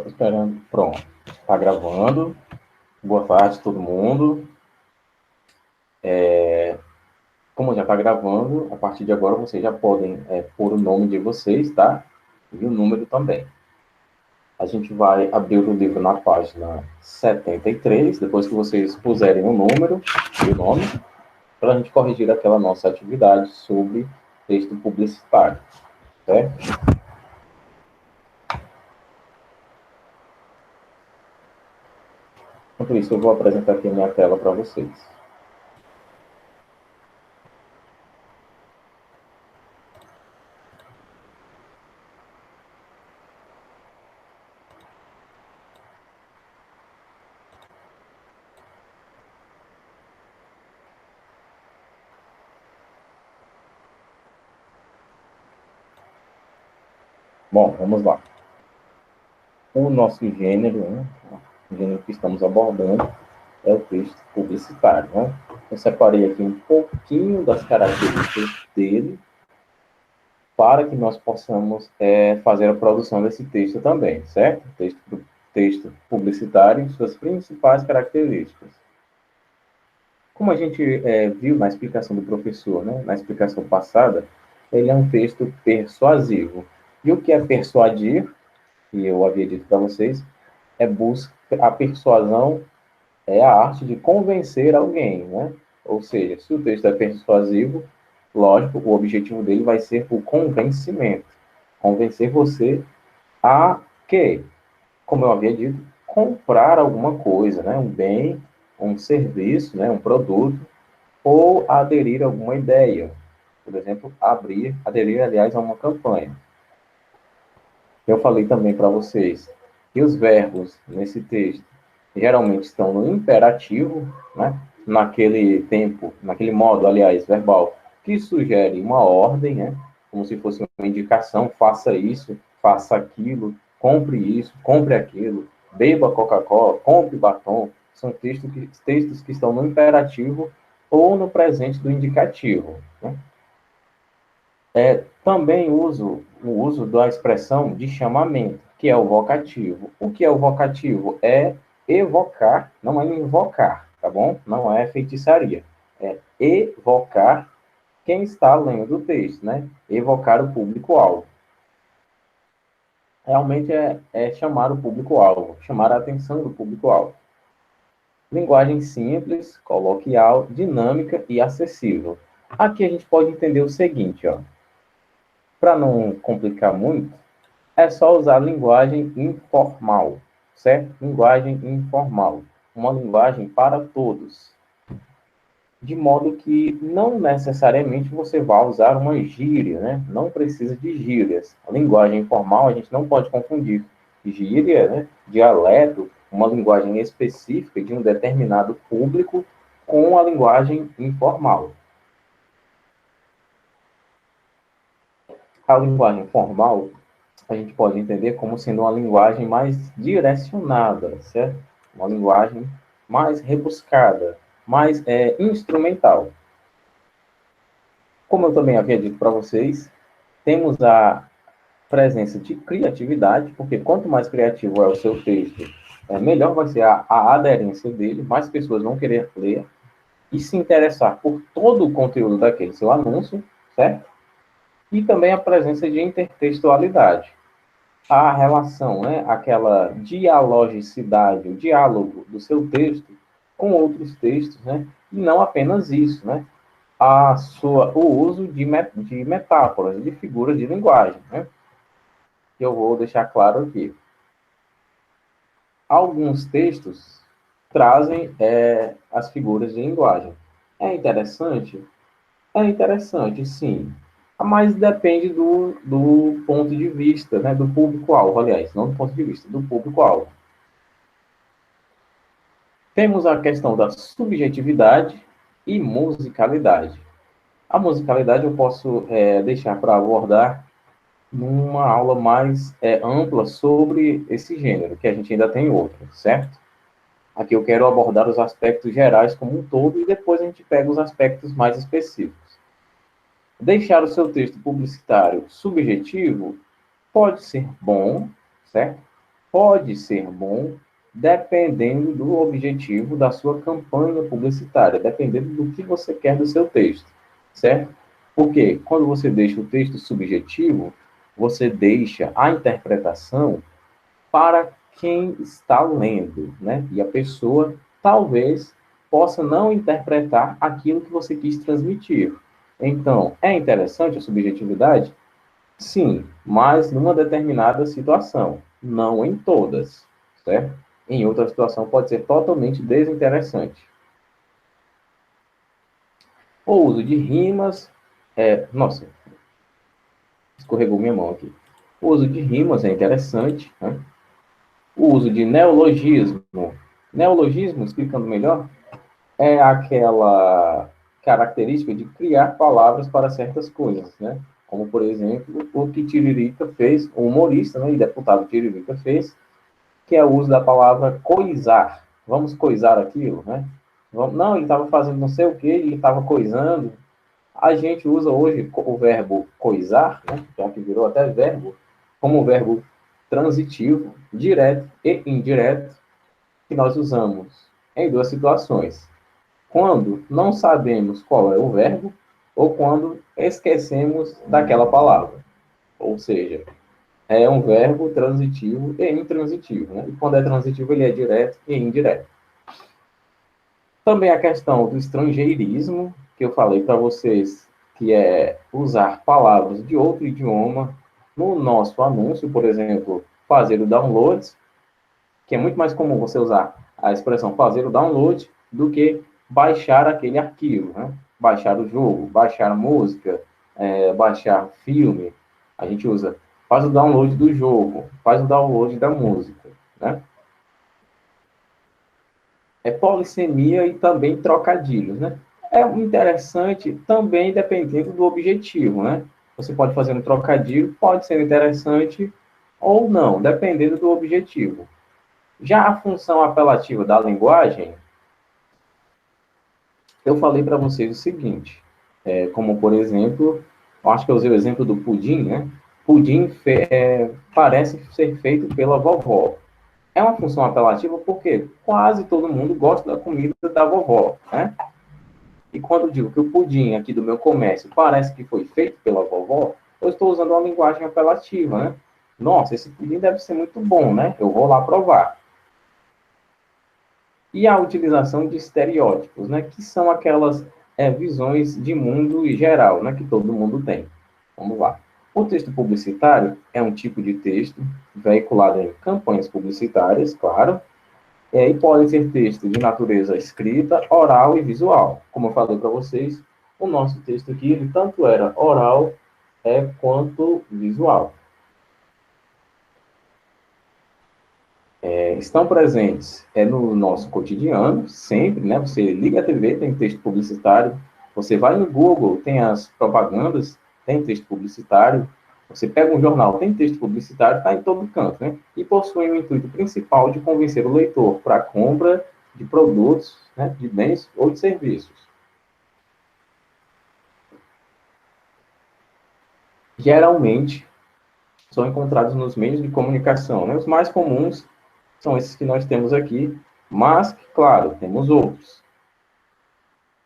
Tô esperando. Pronto. Está gravando. Boa tarde, todo mundo. Como já está gravando, a partir de agora vocês já podem pôr o nome de vocês, tá? E o número também. A gente vai abrir o livro na página 73, depois que vocês puserem o número e o nome, para a gente corrigir aquela nossa atividade sobre texto publicitário, certo? Enquanto isso, eu vou apresentar aqui a minha tela para vocês. Bom, vamos lá. O nosso gênero, né, o gênero que estamos abordando, é o texto publicitário. Né? Eu separei aqui um pouquinho das características dele para que nós possamos fazer a produção desse texto também, certo? Texto publicitário e suas principais características. Como a gente viu na explicação do professor, né, na explicação passada, ele é um texto persuasivo. E o que é persuadir, que eu havia dito para vocês, a persuasão é a arte de convencer alguém, né? Ou seja, se o texto é persuasivo, lógico, o objetivo dele vai ser o convencimento. Convencer você a quê? Como eu havia dito, comprar alguma coisa, né? Um bem, um serviço, né? Um produto, ou aderir a alguma ideia. Por exemplo, aderir, aliás, a uma campanha. Eu falei também para vocês que os verbos nesse texto geralmente estão no imperativo, né? Naquele tempo, naquele modo, aliás, verbal, que sugere uma ordem, né? Como se fosse uma indicação, faça isso, faça aquilo, compre isso, compre aquilo, beba Coca-Cola, compre batom. São textos que estão no imperativo ou no presente do indicativo. Né? Também uso o uso da expressão de chamamento, que é o vocativo. O que é o vocativo? É evocar, não é invocar, tá bom? Não é feitiçaria. É evocar quem está lendo o texto, né? Evocar o público-alvo. Realmente é chamar o público-alvo, chamar a atenção do público-alvo. Linguagem simples, coloquial, dinâmica e acessível. Aqui a gente pode entender o seguinte, ó. Para não complicar muito, é só usar linguagem informal, certo? Linguagem informal. Uma linguagem para todos. De modo que não necessariamente você vai usar uma gíria, né? Não precisa de gírias. A linguagem informal a gente não pode confundir. Gíria, né? Dialeto, uma linguagem específica de um determinado público com a linguagem informal. A linguagem formal a gente pode entender como sendo uma linguagem mais direcionada, certo? Uma linguagem mais rebuscada, mais instrumental. Como eu também havia dito para vocês, temos a presença de criatividade, porque quanto mais criativo é o seu texto, melhor vai ser a aderência dele, mais pessoas vão querer ler e se interessar por todo o conteúdo daquele seu anúncio, certo? E também a presença de intertextualidade. A relação, né, aquela dialogicidade, o diálogo do seu texto com outros textos, né, e não apenas isso, né, o uso de metáforas, de figuras de linguagem, né, que eu vou deixar claro aqui. Alguns textos trazem as figuras de linguagem. É interessante? É interessante, sim. Mas depende do ponto de vista, né, do público-alvo, aliás, não do ponto de vista, do público-alvo. Temos a questão da subjetividade e musicalidade. A musicalidade eu posso deixar para abordar numa aula mais ampla sobre esse gênero, que a gente ainda tem outro, certo? Aqui eu quero abordar os aspectos gerais como um todo e depois a gente pega os aspectos mais específicos. Deixar o seu texto publicitário subjetivo pode ser bom, certo? pode ser bom dependendo do objetivo da sua campanha publicitária, dependendo do que você quer do seu texto, certo? Porque quando você deixa o texto subjetivo, você deixa a interpretação para quem está lendo, né? E a pessoa talvez possa não interpretar aquilo que você quis transmitir. Então, é interessante a subjetividade? Sim, mas numa determinada situação, não em todas, certo? Em outra situação pode ser totalmente desinteressante. O uso de rimas, nossa, escorregou minha mão aqui. O uso de rimas é interessante, né? O uso de neologismo. Neologismo, explicando melhor, é aquela característica de criar palavras para certas coisas, né? Como, por exemplo, o que Tiririca fez, o humorista, né, e deputado Tiririca fez, que é o uso da palavra coisar. Vamos coisar aquilo, né? Não, ele estava fazendo não sei o que, ele estava coisando. A gente usa hoje o verbo coisar, né, já que virou até verbo, como verbo transitivo, direto e indireto, que nós usamos em duas situações. Quando não sabemos qual é o verbo ou quando esquecemos daquela palavra. Ou seja, é um verbo transitivo e intransitivo, né? E quando é transitivo, ele é direto e indireto. Também a questão do estrangeirismo, que eu falei para vocês, que é usar palavras de outro idioma no nosso anúncio, por exemplo, fazer o download, que é muito mais comum você usar a expressão fazer o download do que baixar aquele arquivo, né? Baixar o jogo, baixar música, baixar filme. A gente usa faz o download do jogo, faz o download da música, né? É polissemia e também trocadilhos, né? É interessante também dependendo do objetivo, né? Você pode fazer um trocadilho, pode ser interessante ou não, dependendo do objetivo. Já a função apelativa da linguagem, eu falei para vocês o seguinte, como por exemplo, eu acho que eu usei o exemplo do pudim, né? Pudim parece ser feito pela vovó. É uma função apelativa porque quase todo mundo gosta da comida da vovó, né? E quando eu digo que o pudim aqui do meu comércio parece que foi feito pela vovó, eu estou usando uma linguagem apelativa, né? Nossa, esse pudim deve ser muito bom, né? Eu vou lá provar. E a utilização de estereótipos, né? Que são aquelas visões de mundo geral, né? Que todo mundo tem. Vamos lá. O texto publicitário é um tipo de texto veiculado em campanhas publicitárias, claro, e podem ser textos de natureza escrita, oral e visual. Como eu falei para vocês, o nosso texto aqui, ele tanto era oral quanto visual. Estão presentes no nosso cotidiano, sempre, né? Você liga a TV, tem texto publicitário. Você vai no Google, tem as propagandas, tem texto publicitário. Você pega um jornal, tem texto publicitário, está em todo canto, né? E possui o intuito principal de convencer o leitor para a compra de produtos, né, de bens ou de serviços. Geralmente, são encontrados nos meios de comunicação, né? Os mais comuns são esses que nós temos aqui, mas, claro, temos outros.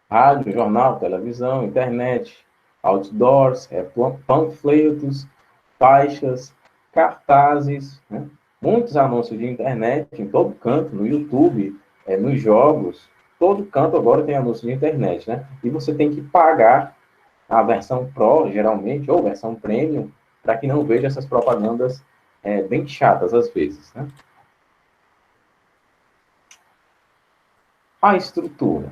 Rádio, jornal, televisão, internet, outdoors, panfletos, faixas, cartazes, né? Muitos anúncios de internet em todo canto, no YouTube, nos jogos, todo canto agora tem anúncio de internet, né? E você tem que pagar a versão Pro, geralmente, ou versão Premium, para que não veja essas propagandas bem chatas às vezes, né? A estrutura.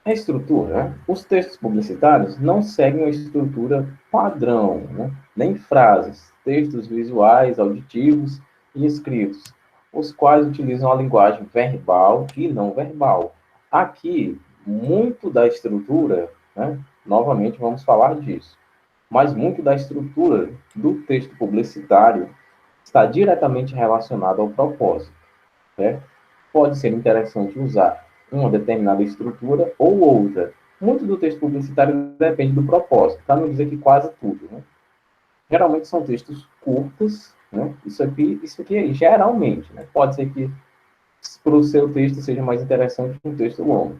A estrutura, né? Os textos publicitários não seguem uma estrutura padrão, né? Nem frases, textos visuais, auditivos e escritos, os quais utilizam a linguagem verbal e não verbal. Aqui, muito da estrutura, né? Novamente vamos falar disso, mas muito da estrutura do texto publicitário está diretamente relacionado ao propósito, né? Pode ser interessante usar uma determinada estrutura ou outra. Muito do texto publicitário depende do propósito, para não dizer que quase tudo, né? Geralmente são textos curtos, né? Isso aqui geralmente, né? Pode ser que para o seu texto seja mais interessante que um texto longo.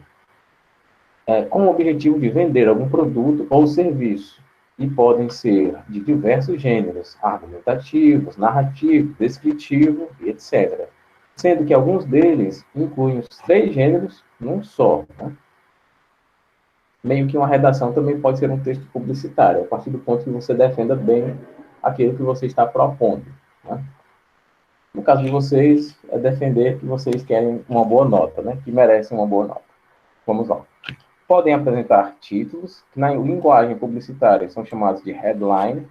Com o objetivo de vender algum produto ou serviço, e podem ser de diversos gêneros, argumentativos, narrativo, descritivo e etc. Sendo que alguns deles incluem os três gêneros num só. Né? Meio que uma redação também pode ser um texto publicitário, a partir do ponto que você defenda bem aquilo que você está propondo. Né? No caso de vocês, é defender que vocês querem uma boa nota, né? Que merecem uma boa nota. Vamos lá. Podem apresentar títulos, que na linguagem publicitária são chamados de headline,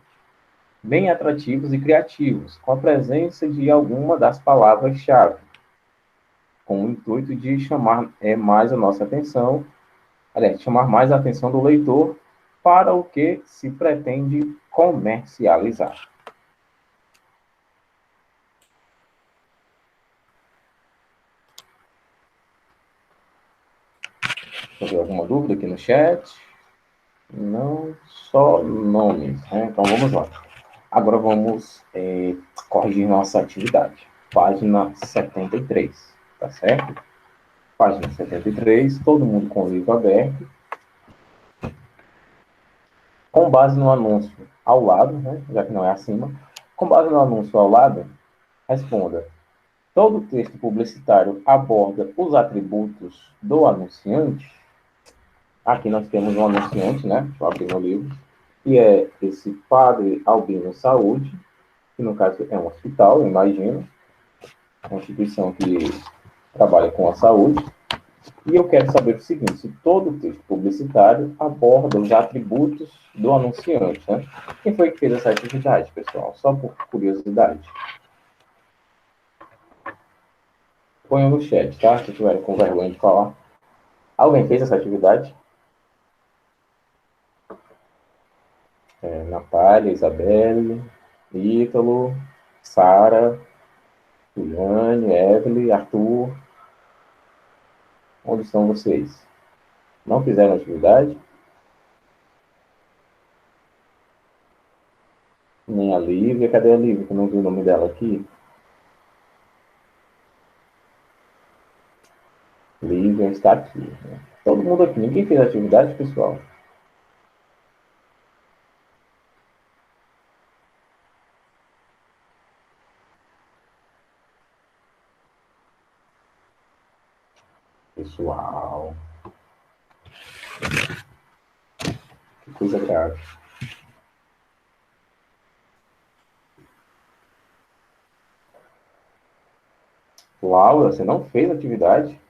bem atrativos e criativos, com a presença de alguma das palavras-chave, com o intuito de chamar mais a nossa atenção, aliás, chamar mais a atenção do leitor para o que se pretende comercializar. Tem alguma dúvida aqui no chat? Não, só nomes. Né? Então vamos lá. Agora vamos corrigir nossa atividade. Página 73, tá certo? Página 73, todo mundo com o livro aberto. Com base no anúncio ao lado, né? Já que não é acima, com base no anúncio ao lado, responda. Todo texto publicitário aborda os atributos do anunciante. Aqui nós temos um anunciante, né? Deixa eu abrir no livro. Que é esse Padre Albino Saúde, que no caso é um hospital, eu imagino, uma instituição que trabalha com a saúde. E eu quero saber o seguinte, se todo texto publicitário aborda os atributos do anunciante, né? Quem foi que fez essa atividade, pessoal? Só por curiosidade. Ponham no chat, tá? Se tiverem com vergonha de falar. Alguém fez essa atividade? Natália, Isabelle, Ítalo, Sara, Juliane, Evelyn, Arthur. Onde estão vocês? Não fizeram atividade? Nem a Lívia. Cadê a Lívia? Que eu não vi o nome dela aqui. Lívia está aqui. Né? Todo mundo aqui. Ninguém fez atividade, pessoal? Pessoal. Que coisa grave. Laura, você não fez atividade?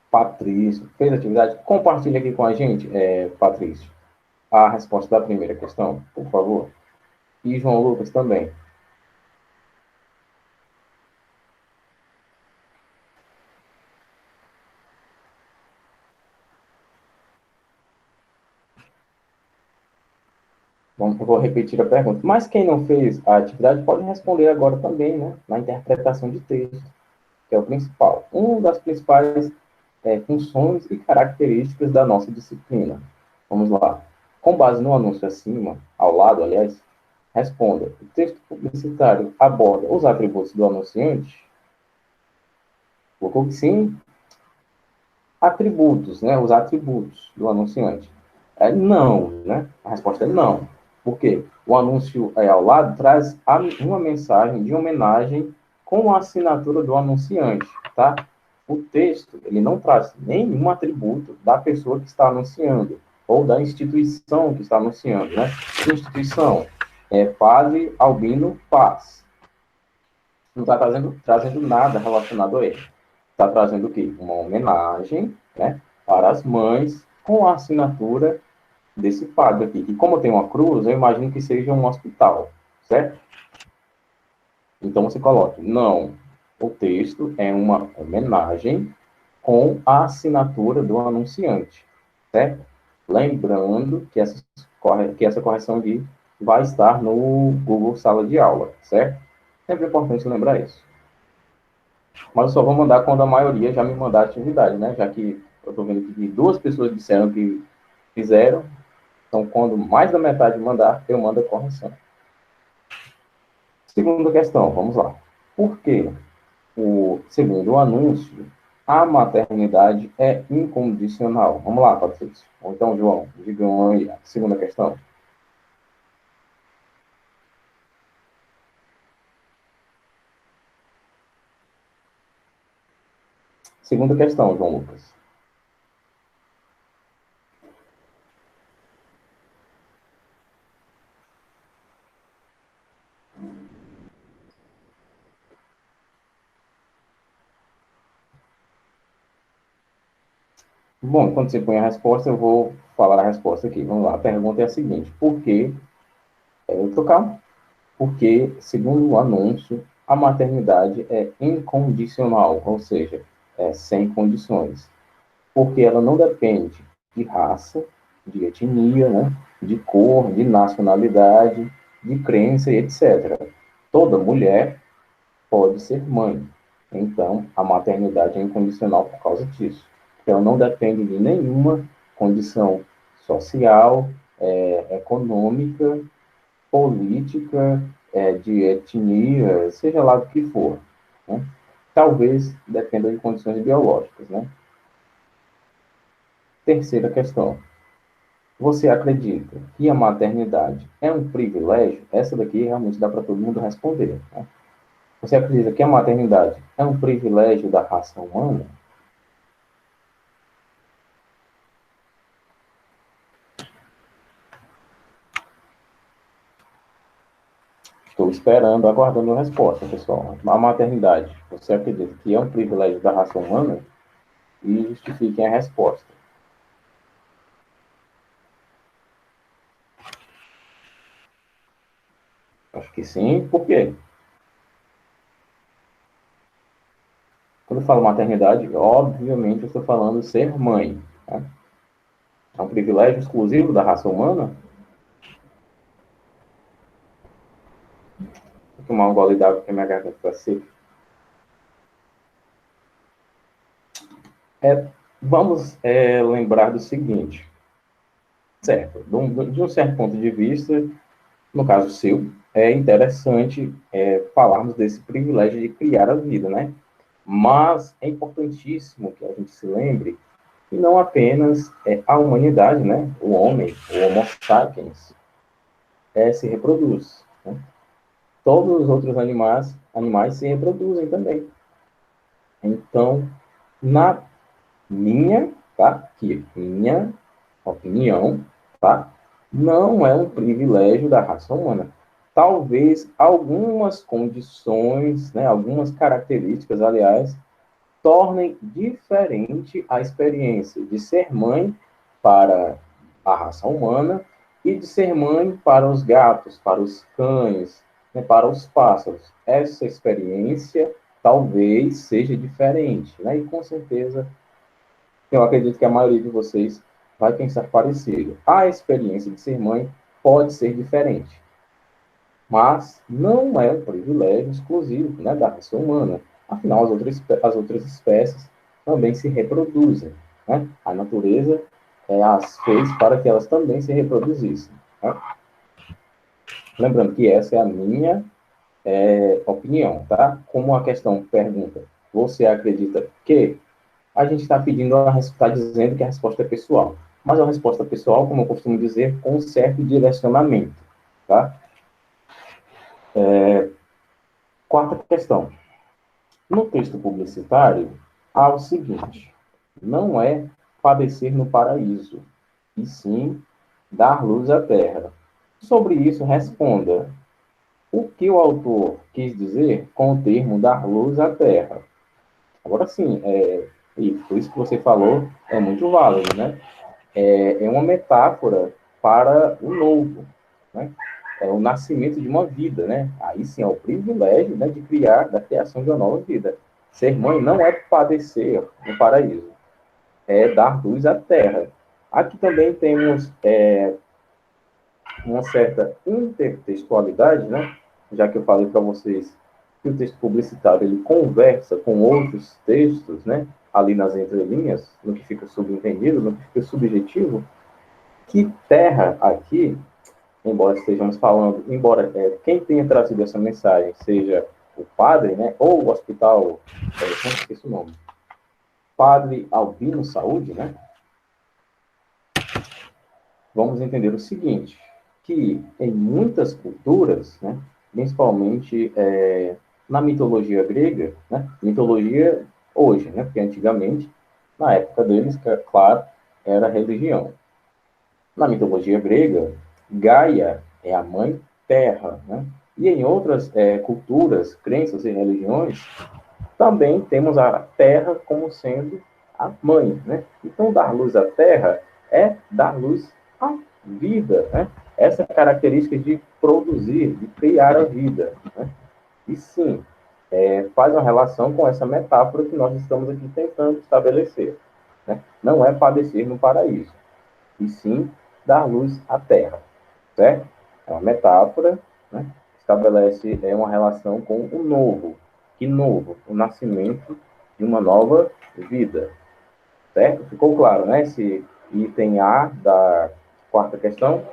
Patrício, fez atividade? Compartilha aqui com a gente, Patrício, a resposta da primeira questão, por favor. E João Lucas também. Eu vou repetir a pergunta. Mas quem não fez a atividade pode responder agora também, né? Na interpretação de texto, que é o principal. Uma das principais funções e características da nossa disciplina. Vamos lá. Com base no anúncio acima, ao lado, aliás, responda. O texto publicitário aborda os atributos do anunciante? Colocou que sim. Atributos, né? Os atributos do anunciante. Não, né? A resposta é não. Por quê? O anúncio ao lado traz uma mensagem de homenagem com a assinatura do anunciante, tá? O texto, ele não traz nenhum atributo da pessoa que está anunciando, ou da instituição que está anunciando, né? Instituição, Padre Albino Paz. Não está trazendo nada relacionado a ele. Está trazendo o quê? Uma homenagem, né, para as mães com a assinatura desse padre aqui. E como tem uma cruz, eu imagino que seja um hospital, certo? Então você coloca, não, o texto é uma homenagem com a assinatura do anunciante, certo? Lembrando que essa correção aqui vai estar no Google Sala de Aula, certo? Sempre é importante lembrar isso. Mas eu só vou mandar quando a maioria já me mandar a atividade, né? Já que eu estou vendo que duas pessoas disseram que fizeram. Então, quando mais da metade mandar, eu mando a correção. Segunda questão, vamos lá. Por que, segundo o anúncio, a maternidade é incondicional? Vamos lá, Patrícia. Ou então, João, digam aí a segunda questão. Segunda questão, João Lucas. Bom, quando você põe a resposta, eu vou falar a resposta aqui. Vamos lá. A pergunta é a seguinte: por que, eu trocar? Porque, segundo o anúncio, a maternidade é incondicional, ou seja, é sem condições. Porque ela não depende de raça, de etnia, né, de cor, de nacionalidade, de crença e etc. Toda mulher pode ser mãe. Então, a maternidade é incondicional por causa disso. Ela não depende de nenhuma condição social, econômica, política, de etnia, seja lá do que for. Né? Talvez dependa de condições biológicas. Né? Terceira questão. Você acredita que a maternidade é um privilégio? Essa daqui realmente dá para todo mundo responder. Né? Você acredita que a maternidade é um privilégio da raça humana? Estou esperando, aguardando a resposta, pessoal. A maternidade, você acredita que é um privilégio da raça humana? E justifiquem a resposta. Acho que sim, por quê? Quando eu falo maternidade, obviamente eu estou falando ser mãe. Tá? É um privilégio exclusivo da raça humana? Vou tomar um gole d'água porque minha garganta está seca. Vamos lembrar do seguinte, certo? De um certo ponto de vista, no caso seu, é interessante falarmos desse privilégio de criar a vida, né? Mas é importantíssimo que a gente se lembre que não apenas a humanidade, né? O homem, o Homo sapiens, se reproduz. Né? Todos os outros animais se reproduzem também. Então, na minha, tá? Aqui, minha opinião, tá? Não é um privilégio da raça humana. Talvez algumas condições, né, algumas características, aliás, tornem diferente a experiência de ser mãe para a raça humana e de ser mãe para os gatos, para os cães, né, para os pássaros. Essa experiência talvez seja diferente, né? E com certeza eu acredito que a maioria de vocês vai pensar parecido. A experiência de ser mãe pode ser diferente, mas não é um privilégio exclusivo, né, da raça humana. Afinal, as outras espécies também se reproduzem. Né? A natureza as fez para que elas também se reproduzissem. Né? Lembrando que essa é a minha opinião, tá? Como a questão pergunta, você acredita que a gente está dizendo que a resposta é pessoal. Mas a resposta pessoal, como eu costumo dizer, com um certo direcionamento. Tá? Quarta questão. No texto publicitário, há o seguinte: não é padecer no paraíso, e sim dar luz à terra. Sobre isso, responda: o que o autor quis dizer com o termo dar luz à terra? Agora sim, isso que você falou é muito válido, né? É uma metáfora para o novo, né? É o nascimento de uma vida, né? Aí sim é o privilégio, né, de criar, da criação de uma nova vida. Ser mãe não é padecer no paraíso, é dar luz à terra. Aqui também temos uma certa intertextualidade, né? Já que eu falei para vocês que o texto publicitário ele conversa com outros textos, né? Ali nas entrelinhas, no que fica subentendido, no que fica subjetivo. Que terra aqui, embora estejamos falando, embora quem tenha trazido essa mensagem seja o padre, né, ou o hospital, não esqueci o nome, Padre Albino Saúde, né, vamos entender o seguinte, que em muitas culturas, né, principalmente na mitologia grega, né, mitologia hoje, né, porque antigamente, na época deles, claro, era religião. Na mitologia grega, Gaia é a mãe terra, né? E em outras culturas, crenças e religiões, também temos a terra como sendo a mãe, né? Então, dar luz à terra é dar luz à vida, né? Essa característica de produzir, de criar a vida, né? E sim, faz uma relação com essa metáfora que nós estamos aqui tentando estabelecer, né? Não é padecer no paraíso, e sim dar luz à terra, certo? É uma metáfora, né? Estabelece uma relação com o novo. Que novo? O nascimento de uma nova vida, certo? Ficou claro, né? Esse item A da quarta questão.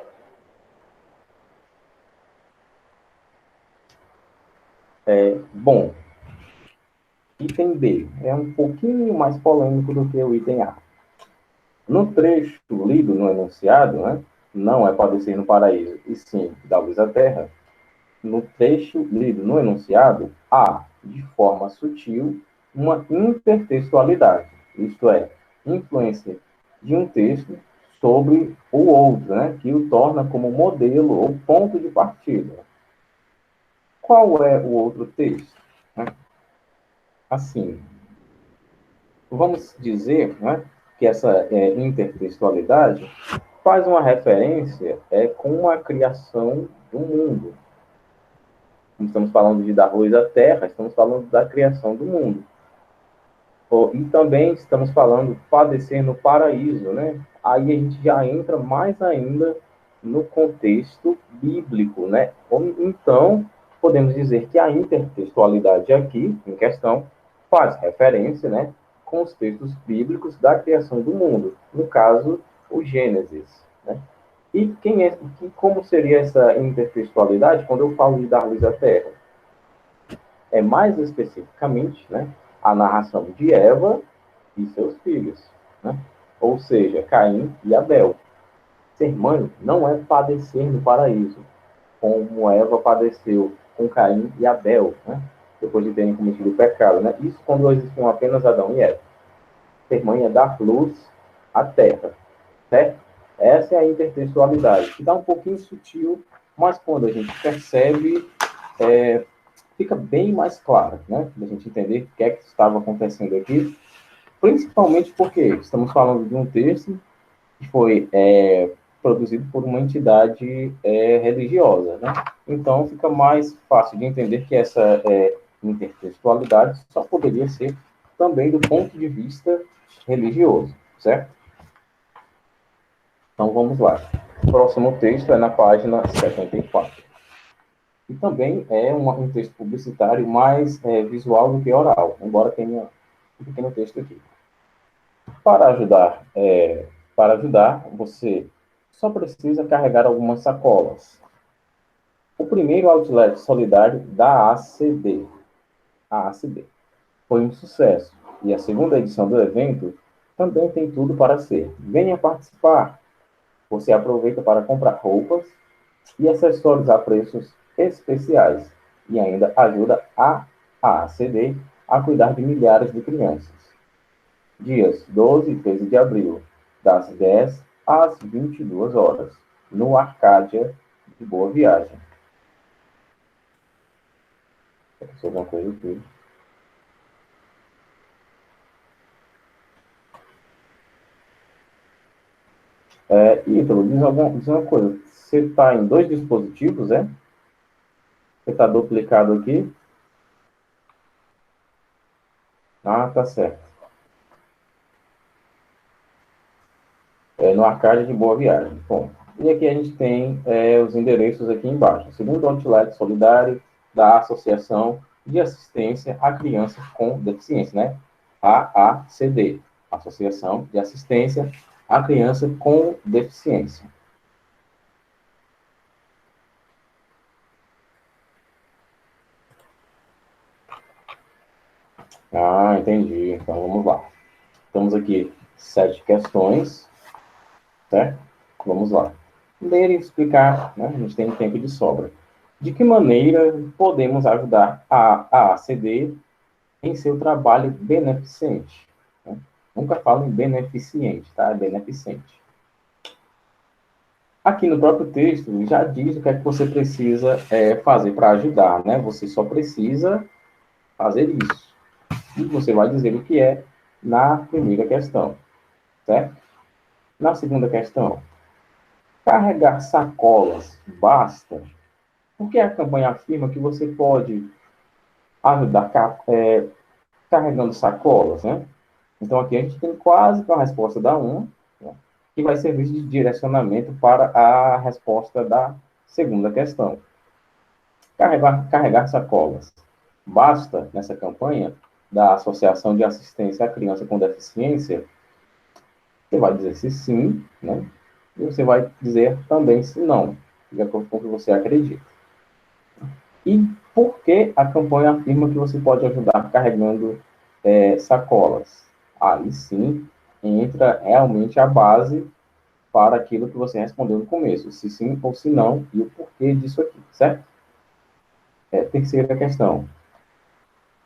Bom, item B é um pouquinho mais polêmico do que o item A. No trecho lido no enunciado, né? Não é padecer no paraíso, e sim dar luz à terra. No trecho lido no enunciado, há, de forma sutil, uma intertextualidade, isto é, influência de um texto sobre o outro, né, que o torna como modelo ou ponto de partida. Qual é o outro texto? Assim, vamos dizer, né, que essa intertextualidade faz uma referência com a criação do mundo. Estamos falando de dar luz à terra, estamos falando da criação do mundo. E também estamos falando padecer no paraíso, né? Aí a gente já entra mais ainda no contexto bíblico, né? Então, podemos dizer que a intertextualidade aqui, em questão, faz referência, né, com os textos bíblicos da criação do mundo, no caso, o Gênesis, né? E como seria essa intertextualidade quando eu falo de dar luz à terra? É mais especificamente, né, a narração de Eva e seus filhos, né? Ou seja, Caim e Abel. Ser mãe não é padecer no paraíso, como Eva padeceu com Caim e Abel, né? Depois de terem cometido o pecado, né? Isso quando existiam apenas Adão e Eva. Ser mãe é dar luz à terra, certo? Essa é a intertextualidade, que dá um pouquinho sutil, mas quando a gente percebe, fica bem mais claro, né? Para a gente entender o que é que estava acontecendo aqui, principalmente porque estamos falando de um texto que foi produzido por uma entidade religiosa, né? Então fica mais fácil de entender que essa intertextualidade só poderia ser também do ponto de vista religioso, certo? Então vamos lá. O próximo texto é na página 74. E também é um texto publicitário mais visual do que oral, embora tenha um pequeno texto aqui. Para ajudar, você só precisa carregar algumas sacolas. O primeiro outlet solidário da ACD, a ACD, foi um sucesso, e a segunda edição do evento também tem tudo para ser. Venha participar! Você aproveita para comprar roupas e acessórios a preços especiais e ainda ajuda a ACD a cuidar de milhares de crianças. Dias 12 e 13 de abril, das 10 às 22 horas, no Arcádia de Boa Viagem. Aconteceu alguma coisa aqui? Ítalo, diz uma coisa. Você está em dois dispositivos, é? Você está duplicado aqui? Ah, tá certo. No Arcádia de Boa Viagem. Bom, e aqui a gente tem os endereços aqui embaixo. Segundo Outlet Solidário da Associação de Assistência a Crianças com Deficiência, né? AACD, Associação de Assistência a criança com deficiência. Ah, entendi. Então vamos lá. Temos aqui 7 questões, certo? Vamos lá. Ler e explicar, né? A gente tem tempo de sobra. De que maneira podemos ajudar a ACD em seu trabalho beneficente? Né? Nunca falo em beneficente, tá? É beneficente. Aqui no próprio texto já diz o que é que você precisa fazer para ajudar, né? Você só precisa fazer isso. E você vai dizer o que é na primeira questão, certo? Na segunda questão, carregar sacolas basta, porque a campanha afirma que você pode ajudar carregando sacolas, né? Então aqui a gente tem quase que a resposta da 1, né? Que vai servir de direcionamento para a resposta da segunda questão. Carregar sacolas. Basta, nessa campanha da Associação de Assistência à Criança com Deficiência, você vai dizer se sim, né? E você vai dizer também se não, de acordo com o que você acredita. E por que a campanha afirma que você pode ajudar carregando sacolas? Aí sim entra realmente a base para aquilo que você respondeu no começo, se sim ou se não, e o porquê disso aqui, certo? Terceira questão.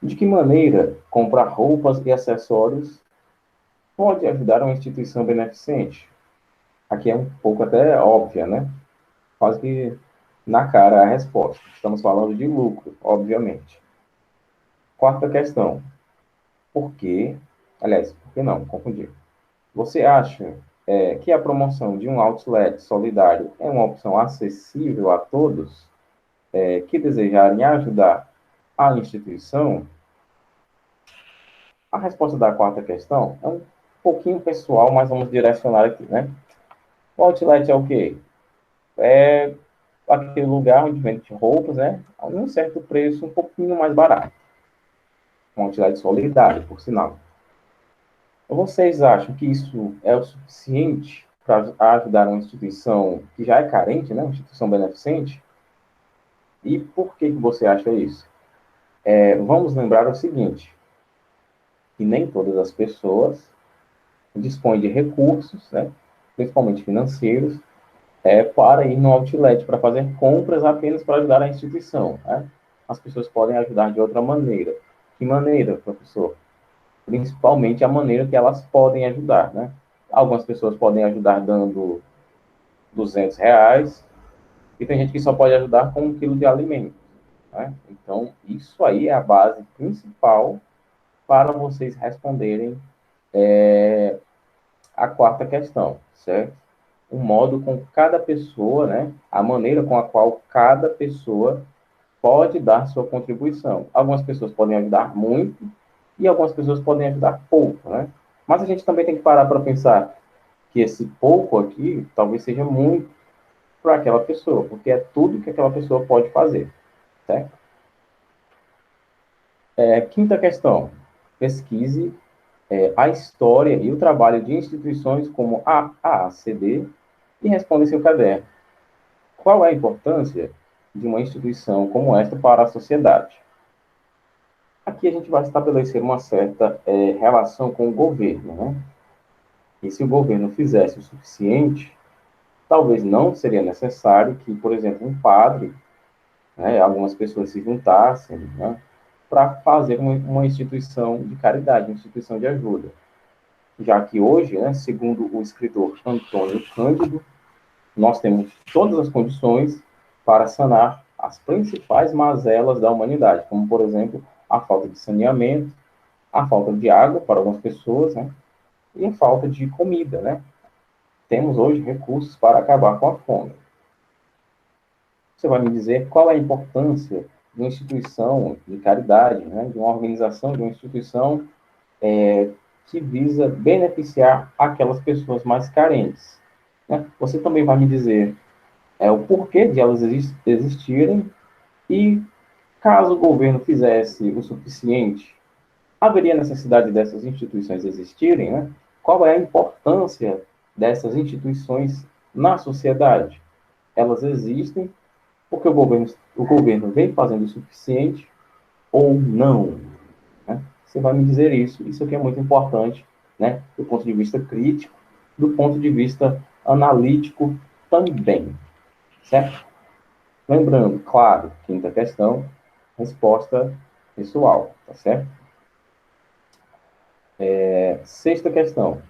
De que maneira comprar roupas e acessórios pode ajudar uma instituição beneficente? Aqui é um pouco até óbvia, né? Quase que na cara a resposta. Estamos falando de lucro, obviamente. Quarta questão. Por que, aliás, por que não? Confundi. Você acha que a promoção de um outlet solidário é uma opção acessível a todos que desejarem ajudar a instituição? A resposta da quarta questão é um pouquinho pessoal, mas vamos direcionar aqui, né? O outlet é o quê? É aquele lugar onde vende roupas, né? A um certo preço, um pouquinho mais barato. Um outlet solidário, por sinal. Vocês acham que isso é o suficiente para ajudar uma instituição que já é carente, né? Uma instituição beneficente? E por que você acha isso? Vamos lembrar o seguinte, que nem todas as pessoas dispõem de recursos, né? Principalmente financeiros, para ir no outlet, para fazer compras apenas para ajudar a instituição. Né? As pessoas podem ajudar de outra maneira. Que maneira, professor? Principalmente a maneira que elas podem ajudar. Né? Algumas pessoas podem ajudar dando R$ 200, e tem gente que só pode ajudar com 1 quilo de alimento. Né? Então, isso aí é a base principal para vocês responderem a quarta questão, certo? O modo com cada pessoa, né? A maneira com a qual cada pessoa pode dar sua contribuição. Algumas pessoas podem ajudar muito e algumas pessoas podem ajudar pouco, né? Mas a gente também tem que parar para pensar que esse pouco aqui talvez seja muito para aquela pessoa, porque é tudo que aquela pessoa pode fazer, certo? Quinta questão. Pesquise a história e o trabalho de instituições como a AACD e responda em seu caderno. Qual é a importância de uma instituição como esta para a sociedade? Aqui a gente vai estabelecer uma certa relação com o governo, né? E se o governo fizesse o suficiente, talvez não seria necessário que, por exemplo, um padre, né, algumas pessoas se juntassem, né, para fazer uma instituição de caridade, uma instituição de ajuda. Já que hoje, né, segundo o escritor Antônio Cândido, nós temos todas as condições para sanar as principais mazelas da humanidade, como, por exemplo, a falta de saneamento, a falta de água para algumas pessoas, né? E a falta de comida, né? Temos hoje recursos para acabar com a fome. Você vai me dizer qual é a importância de uma instituição de caridade, né? De uma organização, de uma instituição que visa beneficiar aquelas pessoas mais carentes. Né? Você também vai me dizer o porquê de elas existirem e, caso o governo fizesse o suficiente, haveria necessidade dessas instituições existirem, né? Qual é a importância dessas instituições na sociedade? Elas existem porque o governo vem fazendo o suficiente ou não? Né? Você vai me dizer isso. Isso aqui é muito importante, né? Do ponto de vista crítico, do ponto de vista analítico também, certo? Lembrando, claro, quinta questão, resposta pessoal, tá certo? Sexta questão.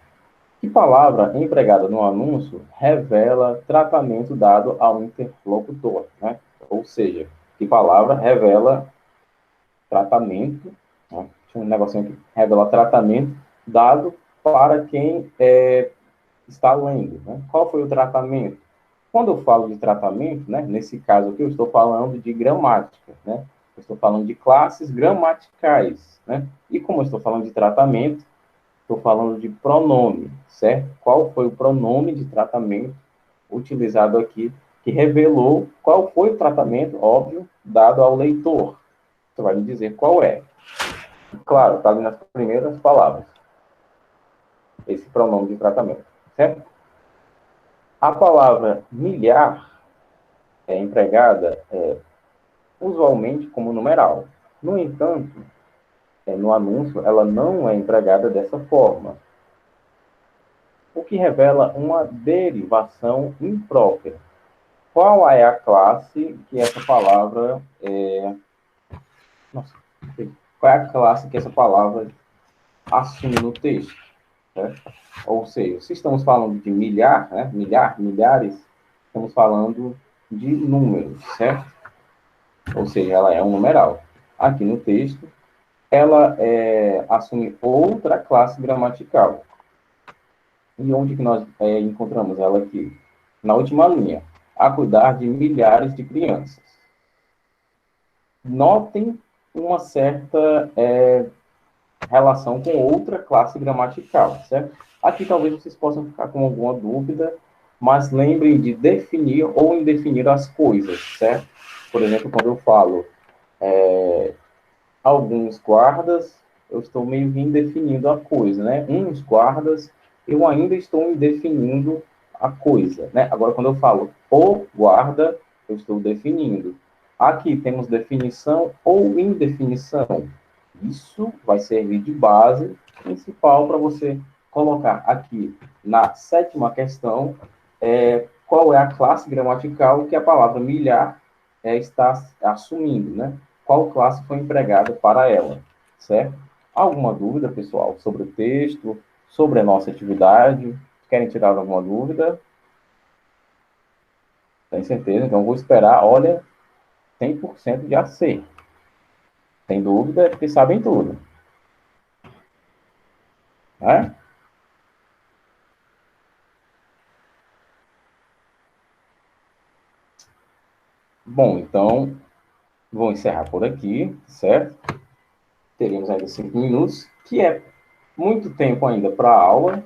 Que palavra empregada no anúncio revela tratamento dado ao interlocutor, né? Ou seja, que palavra revela tratamento, né? Tinha um negocinho aqui, revela tratamento dado para quem está lendo, né? Qual foi o tratamento? Quando eu falo de tratamento, né, nesse caso aqui, eu estou falando de gramática, né? Eu estou falando de classes gramaticais, né? E como eu estou falando de tratamento, estou falando de pronome, certo? Qual foi o pronome de tratamento utilizado aqui que revelou qual foi o tratamento, óbvio, dado ao leitor? Você vai me dizer qual é. Claro, está ali nas primeiras palavras, esse pronome de tratamento, certo? A palavra milhar é empregada usualmente como numeral. No entanto, no anúncio, ela não é empregada dessa forma, o que revela uma derivação imprópria. Qual é a classe que essa palavra Nossa, qual é a classe que essa palavra assume no texto? Certo? Ou seja, se estamos falando de milhar, né? Milhares, estamos falando de números, certo? Ou seja, ela é um numeral. Aqui no texto, ela assume outra classe gramatical. E onde que nós encontramos ela aqui? Na última linha. A cuidar de milhares de crianças. Notem uma certa relação com outra classe gramatical, certo? Aqui talvez vocês possam ficar com alguma dúvida, mas lembrem de definir ou indefinir as coisas, certo? Por exemplo, quando eu falo alguns guardas, eu estou meio que indefinindo a coisa, né? Uns guardas, eu ainda estou indefinindo a coisa, né? Agora, quando eu falo o guarda, eu estou definindo. Aqui temos definição ou indefinição. Isso vai servir de base principal para você colocar aqui na sétima questão qual é a classe gramatical que a palavra milhar está assumindo, né? Qual classe foi empregada para ela, certo? Alguma dúvida, pessoal, sobre o texto, sobre a nossa atividade? Querem tirar alguma dúvida? Tem certeza? Então, vou esperar, olha, 100% de AC. Tem dúvida, é porque sabem tudo. Né? Bom, então, vou encerrar por aqui, certo? Teríamos ainda 5 minutos, que é muito tempo ainda para a aula,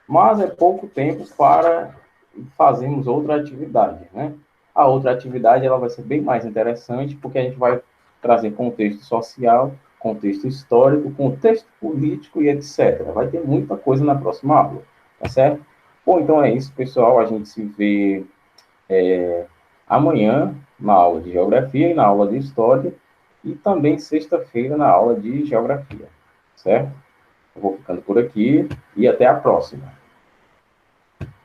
mas é pouco tempo para fazermos outra atividade, né? A outra atividade ela vai ser bem mais interessante, porque a gente vai trazer contexto social, contexto histórico, contexto político e etc. Vai ter muita coisa na próxima aula, tá certo? Bom, então é isso, pessoal. A gente se vê amanhã na aula de Geografia e na aula de História, e também sexta-feira na aula de Geografia, certo? Eu vou ficando por aqui e até a próxima.